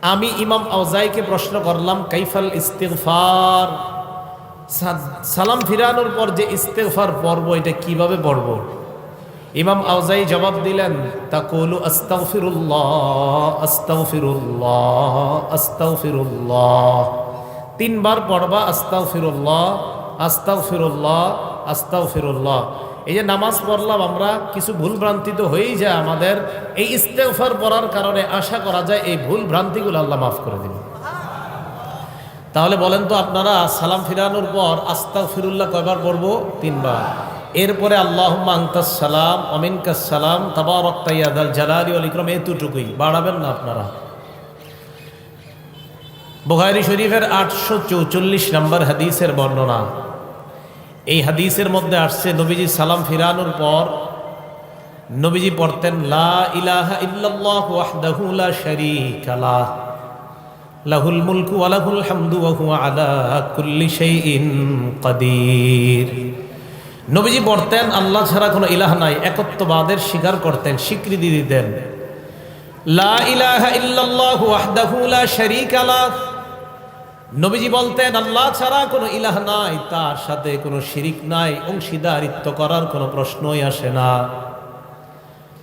আমি ইমাম আওজাইকে প্রশ্ন করলাম কাইফাল ইস্তিগফার, সালাম ফিরানোর পর যে ইস্তিগফার পড়ব এটা কিভাবে পড়ব? ইমাম আওজাই জবাব দিলেন, তাকুলু আস্তাগফিরুল্লাহ আস্তাগফিরুল্লাহ আস্তাগফিরুল্লাহ, তিনবার পড়বা আস্তাগফিরুল্লাহ আস্তাগফিরুল্লাহ আস্তাগফিরুল্লাহ। এই যে নামাজ পড়লাম আমরা, কিছু ভুল ভ্রান্তি তো হয়েই যায় আমাদের, এই ইস্তেগফার পড়ার কারণে আশা করা যায় এই ভুল ভ্রান্তিগুলো আল্লাহ মাফ করে দিবেন। তাহলে বলেন তো আপনারা, সালাম ফিরানোর পর আস্তাগফিরুল্লাহ কয়বার পড়ব? তিনবার। এরপরে আল্লাহুম্মা আনতাস সালাম ওয়া মিনকাস সালাম তাবারাকতা ইয়া যাল জালালি ওয়াল ইকরাম, এতটুকুই, বাড়াবেন না আপনারা। বুখারী শরীফের 844 নম্বর হাদিসের বর্ণনা। এই হাদিসের মধ্যে আসছে নবীজি সালাম ফিরানোর পর নবীজি পড়তেন লা ইলাহা ইল্লাল্লাহু ওয়াহদাহু লা শারীকা লাহ লাহুল মুলকু ওয়া লাহুল হামদু ওয়া হুয়া আলা কুল্লি শাইইন কাদির। নবীজি পড়তেন আল্লাহ ছাড়া কোনো ইলাহ নাই, একত্ববাদের স্বীকার করতেন, স্বীকৃতি দিতেন। লা ইলাহা ইল্লাল্লাহু ওয়াহদাহু লা শারীকা লাহ, নবীজি বলতেন আল্লাহ ছাড়া কোনো ইলাহ নাই, তার সাথে কোনো শিরিক নাই, অংশীদারিত্ব করার কোনো প্রশ্নই আসে না।